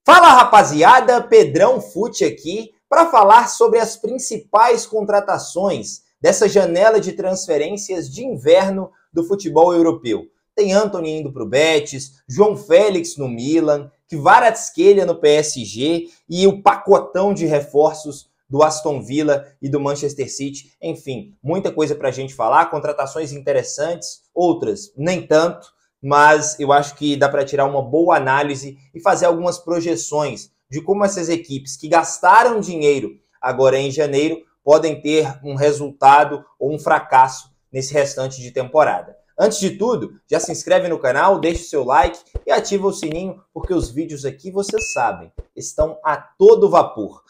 Fala rapaziada, Pedrão Fute aqui para falar sobre as principais contratações dessa janela de transferências de inverno do futebol europeu. Tem Antony indo para o Betis, João Félix no Milan, Kvaratskhelia no PSG e o pacotão de reforços do Aston Villa e do Manchester City. Enfim, muita coisa para a gente falar, contratações interessantes, outras nem tanto, mas eu acho que dá para tirar uma boa análise e fazer algumas projeções de como essas equipes que gastaram dinheiro agora em janeiro podem ter um resultado ou um fracasso nesse restante de temporada. Antes de tudo, já se inscreve no canal, deixa o seu like e ativa o sininho, porque os vídeos aqui, vocês sabem, estão a todo vapor.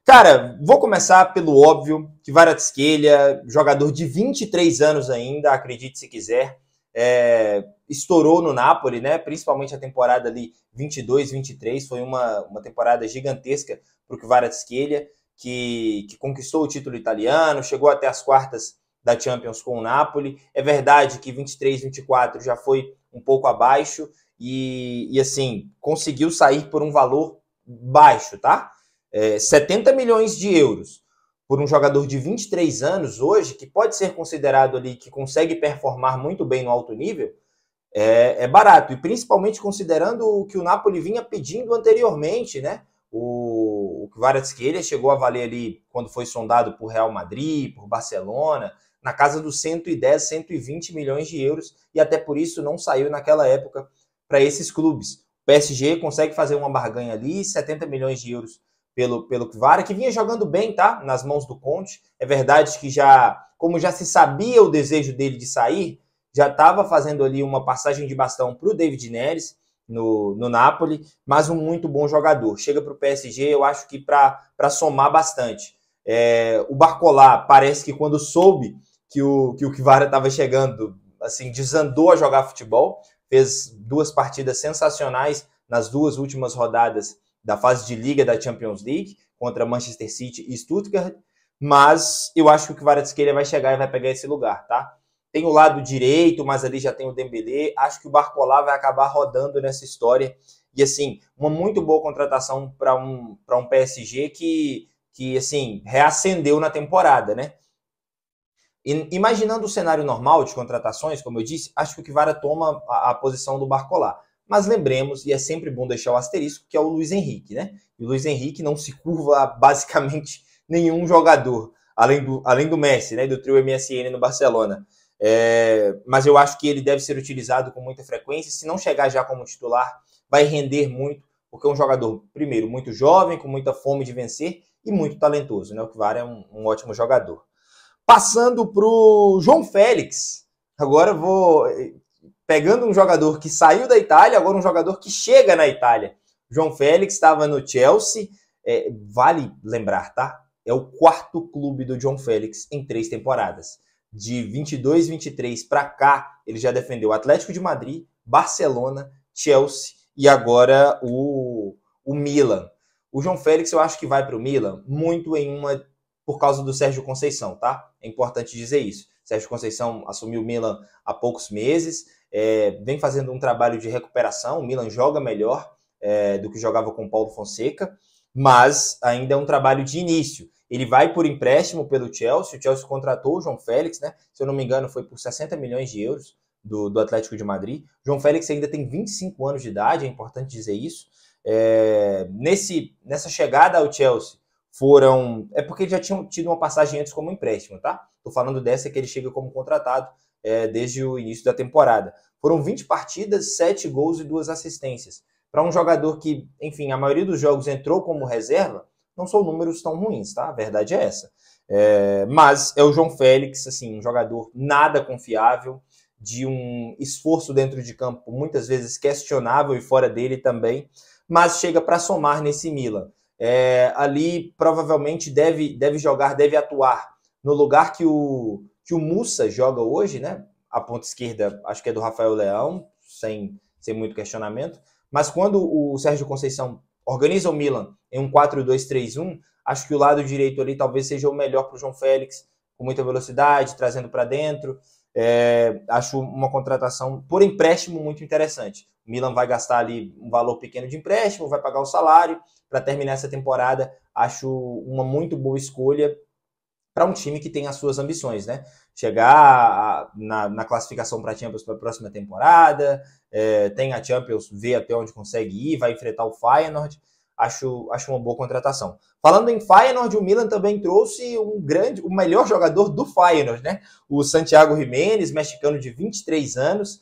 Cara, vou começar pelo óbvio, Kvaratskhelia, jogador de 23 anos ainda, acredite se quiser, estourou no Napoli, né? Principalmente a temporada ali 22-23, foi uma temporada gigantesca para o Kvaratskhelia, que conquistou o título italiano, chegou até as quartas da Champions com o Napoli. É verdade que 23-24 já foi um pouco abaixo e assim, conseguiu sair por um valor baixo, tá? 70 milhões de euros por um jogador de 23 anos hoje, que pode ser considerado ali que consegue performar muito bem no alto nível, é barato. E principalmente considerando o que o Napoli vinha pedindo anteriormente, né? O Kvaratskhelia chegou a valer ali, quando foi sondado por Real Madrid, por Barcelona, na casa dos 110, 120 milhões de euros, e até por isso não saiu naquela época para esses clubes. O PSG consegue fazer uma barganha ali, 70 milhões de euros pelo Kvara, que vinha jogando bem, tá? Nas mãos do Conte. É verdade que como já se sabia o desejo dele de sair, já estava fazendo ali uma passagem de bastão para o David Neres no Napoli, mas um muito bom jogador. Chega para o PSG, eu acho que para somar bastante. O Barcola parece que quando soube que o Kvara estava chegando, assim, desandou a jogar futebol, fez 2 partidas sensacionais nas 2 últimas rodadas da fase de Liga da Champions League, contra Manchester City e Stuttgart, mas eu acho que o Kvaratskhelia vai chegar e vai pegar esse lugar, tá? Tem o lado direito, mas ali já tem o Dembélé, acho que o Barcola vai acabar rodando nessa história, e assim, uma muito boa contratação para um PSG que assim, reacendeu na temporada, né? E, imaginando o cenário normal de contratações, como eu disse, acho que o Kvara toma a posição do Barcola. Mas lembremos, e é sempre bom deixar o asterisco, que é o Luiz Henrique, né? E o Luiz Henrique não se curva a basicamente nenhum jogador, além do Messi, né? Do trio MSN no Barcelona. Mas eu acho que ele deve ser utilizado com muita frequência. Se não chegar já como titular, vai render muito, porque é um jogador, primeiro, muito jovem, com muita fome de vencer e muito talentoso, né? O Kvara é um ótimo jogador. Passando para o João Félix, agora eu vou pegando um jogador que saiu da Itália, agora um jogador que chega na Itália. João Félix estava no Chelsea, vale lembrar, tá? É o 4º clube do João Félix em 3 temporadas. De 22-23 para cá, ele já defendeu Atlético de Madrid, Barcelona, Chelsea e agora o Milan. O João Félix eu acho que vai para o Milan muito por causa do Sérgio Conceição, tá? É importante dizer isso. Sérgio Conceição assumiu o Milan há poucos meses, vem fazendo um trabalho de recuperação. O Milan joga melhor do que jogava com o Paulo Fonseca, mas ainda é um trabalho de início. Ele vai por empréstimo pelo Chelsea, o Chelsea contratou o João Félix, né? Se eu não me engano, foi por 60 milhões de euros do Atlético de Madrid. O João Félix ainda tem 25 anos de idade, é importante dizer isso. Nessa chegada ao Chelsea, é porque ele já tinha tido uma passagem antes como empréstimo, tá? Tô falando dessa que ele chega como contratado desde o início da temporada. Foram 20 partidas, 7 gols e 2 assistências. Para um jogador que, enfim, a maioria dos jogos entrou como reserva, não são números tão ruins, tá? A verdade é essa. Mas é o João Félix, assim, um jogador nada confiável, de um esforço dentro de campo muitas vezes questionável e fora dele também, mas chega para somar nesse Milan. Ali provavelmente deve jogar, deve atuar no lugar que o Musa joga hoje, né? A ponta esquerda acho que é do Rafael Leão, sem muito questionamento, mas quando o Sérgio Conceição organiza o Milan em um 4-2-3-1, acho que o lado direito ali talvez seja o melhor para o João Félix, com muita velocidade, trazendo para dentro. Acho uma contratação por empréstimo muito interessante. O Milan vai gastar ali um valor pequeno de empréstimo, vai pagar o salário para terminar essa temporada. Acho uma muito boa escolha para um time que tem as suas ambições, né? Chegar na classificação para a Champions para a próxima temporada, tem a Champions, ver até onde consegue ir, vai enfrentar o Feyenoord. Acho uma boa contratação. Falando em Feyenoord, o Milan também trouxe o melhor jogador do Feyenoord, né? O Santiago Giménez, mexicano de 23 anos,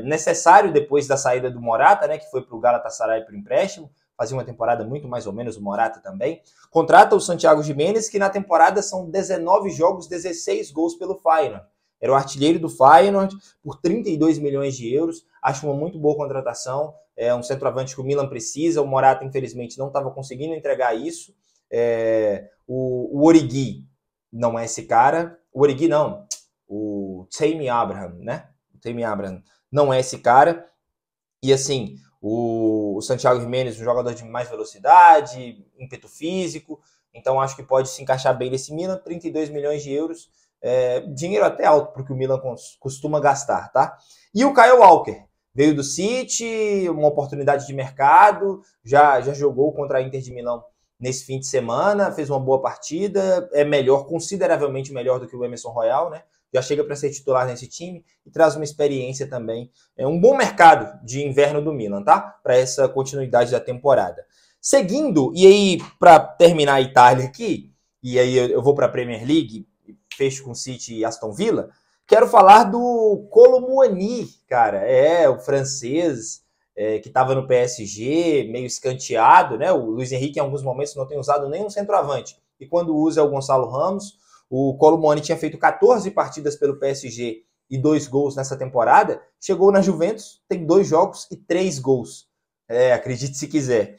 necessário depois da saída do Morata, né? Que foi para o Galatasaray por empréstimo. Fazia uma temporada muito mais ou menos, o Morata também. Contrata o Santiago Giménez, que na temporada são 19 jogos, 16 gols pelo Feyenoord. Era o artilheiro do Feyenoord por 32 milhões de euros. Acho uma muito boa contratação. É um centroavante que o Milan precisa. O Morata, infelizmente, não estava conseguindo entregar isso. O Origi não é esse cara. O Origi não. O Tammy Abraham, né? O Tammy Abraham não é esse cara. E assim, o Santiago Giménez, um jogador de mais velocidade, ímpeto físico, então acho que pode se encaixar bem nesse Milan. 32 milhões de euros, dinheiro até alto para o que o Milan costuma gastar, tá? E o Kyle Walker, veio do City, uma oportunidade de mercado, já jogou contra a Inter de Milão nesse fim de semana, fez uma boa partida, é melhor, consideravelmente melhor do que o Emerson Royal, né? Já chega para ser titular nesse time e traz uma experiência também. É um bom mercado de inverno do Milan, tá? Para essa continuidade da temporada. Seguindo, e aí para terminar a Itália aqui, e aí eu vou para a Premier League, fecho com City e Aston Villa, quero falar do Kolo Muani, cara. O francês que estava no PSG, meio escanteado, né? O Luiz Henrique em alguns momentos não tem usado nenhum centroavante. E quando usa é o Gonçalo Ramos. O Kolo Muani tinha feito 14 partidas pelo PSG e 2 gols nessa temporada. Chegou na Juventus, tem 2 jogos e 3 gols. Acredite se quiser.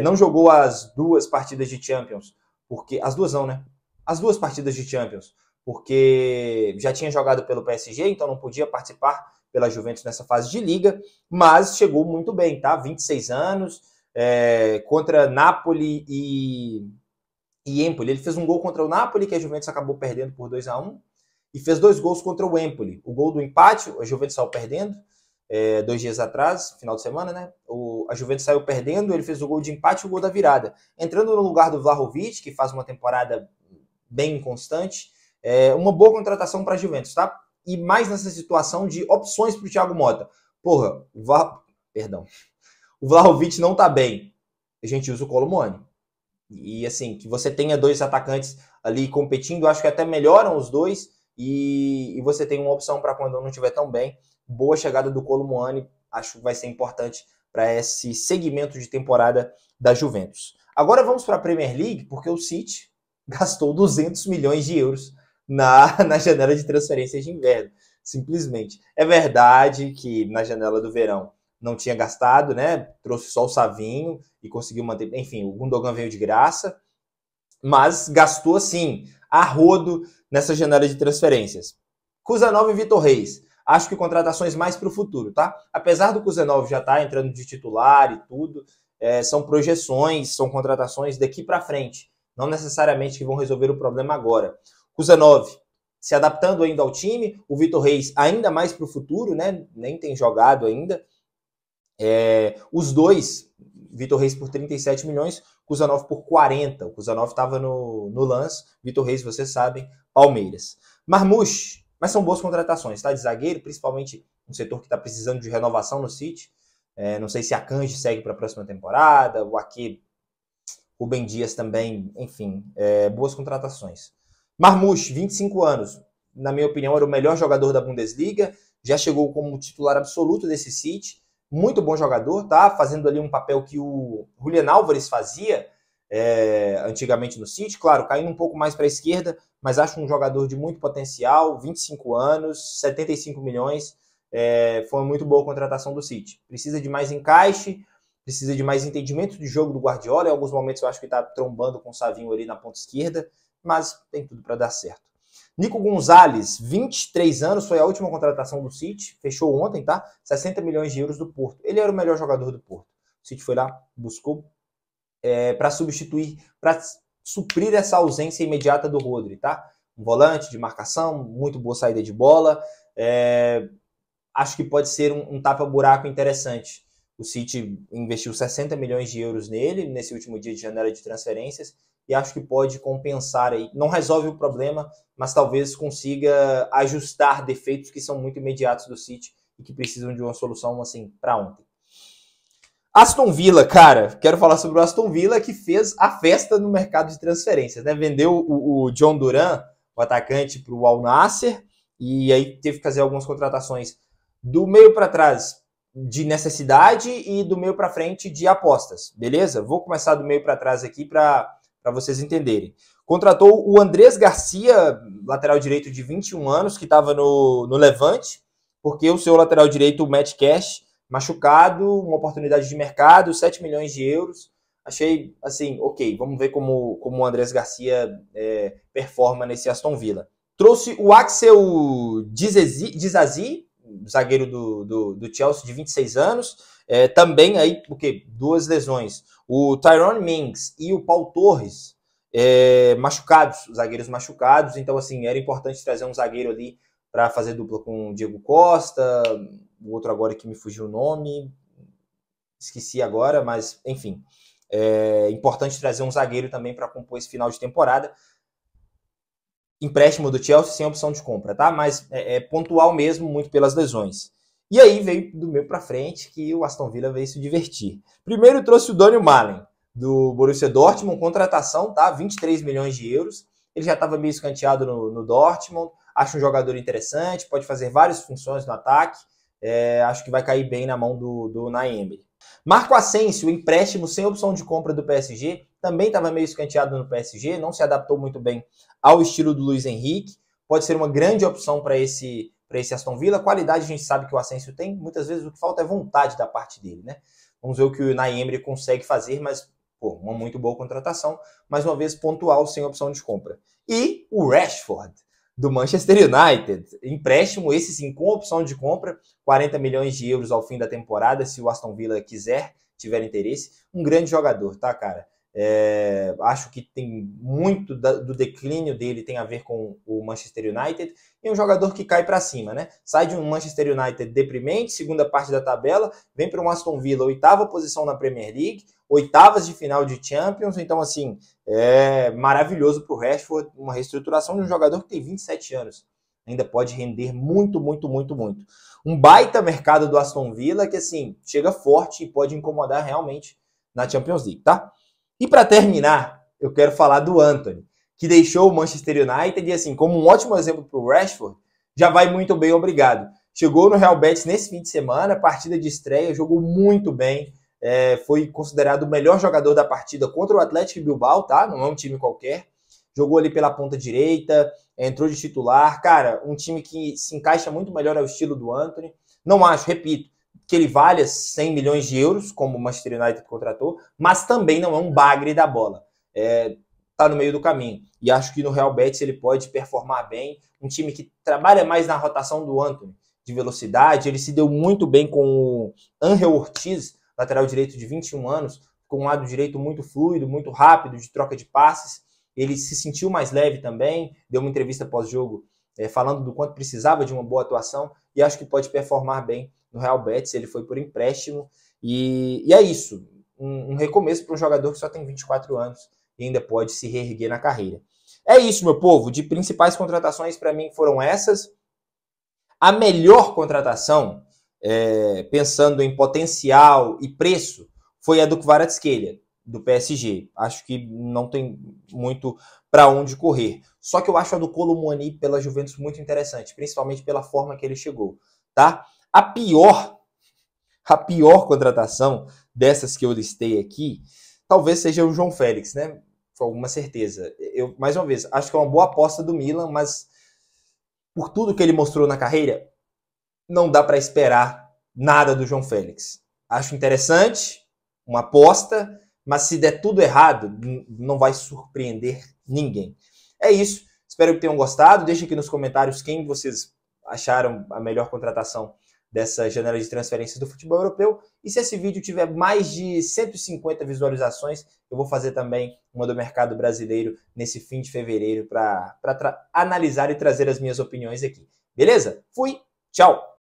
Não jogou as 2 partidas de Champions, porque as 2 não, né? As 2 partidas de Champions, porque já tinha jogado pelo PSG, então não podia participar pela Juventus nessa fase de liga, mas chegou muito bem, tá? 26 anos, contra Napoli e Empoli. Ele fez um gol contra o Napoli, que a Juventus acabou perdendo por 2-1, e fez 2 gols contra o Empoli. O gol do empate, a Juventus saiu perdendo, 2 dias atrás, final de semana, né? A Juventus saiu perdendo, ele fez o gol de empate e o gol da virada. Entrando no lugar do Vlahovic, que faz uma temporada bem inconstante, uma boa contratação para a Juventus, tá? E mais nessa situação de opções para o Thiago Motta. Porra, o Vlahovic não tá bem. A gente usa o Kolo Muani. E assim, que você tenha 2 atacantes ali competindo, acho que até melhoram os dois, e você tem uma opção para quando não estiver tão bem. Boa chegada do Kolo Muani, acho que vai ser importante para esse segmento de temporada da Juventus. Agora vamos para a Premier League, porque o City gastou 200 milhões de euros na janela de transferências de inverno, simplesmente. É verdade que na janela do verão não tinha gastado, né? Trouxe só o Savinho e conseguiu manter. Enfim, o Gundogan veio de graça, mas gastou assim, a rodo nessa janela de transferências. Kusanov e Vitor Reis. Acho que contratações mais para o futuro, tá? Apesar do Kusanov já estar entrando de titular e tudo, são projeções, são contratações daqui para frente. Não necessariamente que vão resolver o problema agora. Kusanov se adaptando ainda ao time, o Vitor Reis ainda mais para o futuro, né? Nem tem jogado ainda. Os dois, Vitor Reis por 37 milhões, Kusanov por 40. O Kusanov estava no Lens, Vitor Reis, vocês sabem, Palmeiras. Marmoush, mas são boas contratações, tá? De zagueiro, principalmente um setor que está precisando de renovação no City. Não sei se a Akanji segue para a próxima temporada, o Ake, o Ben Dias também, enfim, boas contratações. Marmoush, 25 anos, na minha opinião, era o melhor jogador da Bundesliga, já chegou como titular absoluto desse City. Muito bom jogador, tá? Fazendo ali um papel que o Julian Álvares fazia antigamente no City, claro, caindo um pouco mais para a esquerda, mas acho um jogador de muito potencial, 25 anos, 75 milhões, foi uma muito boa contratação do City. Precisa de mais encaixe, precisa de mais entendimento de jogo do Guardiola, em alguns momentos eu acho que está trombando com o Savinho ali na ponta esquerda, mas tem tudo para dar certo. Nico Gonzalez, 23 anos, foi a última contratação do City, fechou ontem, tá? 60 milhões de euros do Porto. Ele era o melhor jogador do Porto. O City foi lá, buscou para substituir, para suprir essa ausência imediata do Rodri, tá? Um volante de marcação, muito boa saída de bola. acho que pode ser um tapa-buraco interessante. O City investiu 60 milhões de euros nele, nesse último dia de janela de transferências, e acho que pode compensar aí. Não resolve o problema, mas talvez consiga ajustar defeitos que são muito imediatos do City e que precisam de uma solução, assim, para ontem. Aston Villa, cara, quero falar sobre o Aston Villa, que fez a festa no mercado de transferências, né? Vendeu o John Duran, o atacante, para o Al Nassr, e aí teve que fazer algumas contratações do meio para trás de necessidade e do meio para frente de apostas, beleza? Vou começar do meio para trás aqui para vocês entenderem. Contratou o Andrés Garcia, lateral direito de 21 anos, que estava no Levante, porque o seu lateral direito, o Matt Cash, machucado, uma oportunidade de mercado, 7 milhões de euros. Achei, assim, ok, vamos ver como o Andrés Garcia performa nesse Aston Villa. Trouxe o Axel Disasi, zagueiro do Chelsea, de 26 anos, também aí, porque 2 lesões. O Tyrone Mings e o Paul Torres machucados, zagueiros machucados, então assim, era importante trazer um zagueiro ali para fazer dupla com o Diego Costa, o outro agora que me fugiu o nome, esqueci agora, mas enfim, é importante trazer um zagueiro também para compor esse final de temporada. Empréstimo do Chelsea sem opção de compra, tá? Mas é pontual mesmo, muito pelas lesões. E aí veio do meio para frente que o Aston Villa veio se divertir. Primeiro trouxe o Daniel Malen, do Borussia Dortmund, contratação, tá? 23 milhões de euros. Ele já estava meio escanteado no Dortmund, acho um jogador interessante, pode fazer várias funções no ataque, acho que vai cair bem na mão do Unai Emery. Marco Asensio, empréstimo sem opção de compra do PSG, também estava meio escanteado no PSG, não se adaptou muito bem ao estilo do Luiz Henrique, pode ser uma grande opção para esse Aston Villa. Qualidade a gente sabe que o Asensio tem, muitas vezes o que falta é vontade da parte dele, né? Vamos ver o que o Unai Emery consegue fazer, mas pô, uma muito boa contratação, mais uma vez pontual, sem opção de compra. E o Rashford, do Manchester United, empréstimo, esse sim, com opção de compra, 40 milhões de euros ao fim da temporada, se o Aston Villa quiser, tiver interesse. Um grande jogador, tá, cara? Acho que tem muito do declínio dele tem a ver com o Manchester United, e um jogador que cai para cima, né? Sai de um Manchester United deprimente, segunda parte da tabela, vem para um Aston Villa, 8ª posição na Premier League, 8ª de final de Champions, então assim, é maravilhoso para o Rashford, uma reestruturação de um jogador que tem 27 anos, ainda pode render muito, muito, muito, muito. Um baita mercado do Aston Villa que assim, chega forte e pode incomodar realmente na Champions League, tá? E para terminar, eu quero falar do Antony, que deixou o Manchester United e assim, como um ótimo exemplo para o Rashford, já vai muito bem, obrigado. Chegou no Real Betis nesse fim de semana, partida de estreia, jogou muito bem, foi considerado o melhor jogador da partida contra o Atlético Bilbao, tá? Não é um time qualquer. Jogou ali pela ponta direita, entrou de titular. Cara, um time que se encaixa muito melhor ao estilo do Antony. Não acho, repito, que ele valha 100 milhões de euros, como o Manchester United contratou, mas também não é um bagre da bola. Tá no meio do caminho. E acho que no Real Betis ele pode performar bem. Um time que trabalha mais na rotação do Antony, de velocidade. Ele se deu muito bem com o Ángel Ortiz, lateral direito de 21 anos, com um lado direito muito fluido, muito rápido, de troca de passes. Ele se sentiu mais leve também, deu uma entrevista pós-jogo falando do quanto precisava de uma boa atuação e acho que pode performar bem no Real Betis. Ele foi por empréstimo e é isso, um recomeço para um jogador que só tem 24 anos e ainda pode se reerguer na carreira. É isso, meu povo, de principais contratações para mim foram essas. A melhor contratação, pensando em potencial e preço, foi a do Kvaratskhelia, do PSG. Acho que não tem muito para onde correr. Só que eu acho a do Kolo Muani pela Juventus muito interessante, principalmente pela forma que ele chegou, tá? A pior contratação dessas que eu listei aqui, talvez seja o João Félix, né? Com alguma certeza. Eu, mais uma vez, acho que é uma boa aposta do Milan, mas por tudo que ele mostrou na carreira, não dá para esperar nada do João Félix. Acho interessante, uma aposta, mas se der tudo errado, não vai surpreender ninguém. É isso. Espero que tenham gostado. Deixem aqui nos comentários quem vocês acharam a melhor contratação dessa janela de transferências do futebol europeu. E se esse vídeo tiver mais de 150 visualizações, eu vou fazer também uma do mercado brasileiro nesse fim de fevereiro para analisar e trazer as minhas opiniões aqui. Beleza? Fui! Tchau!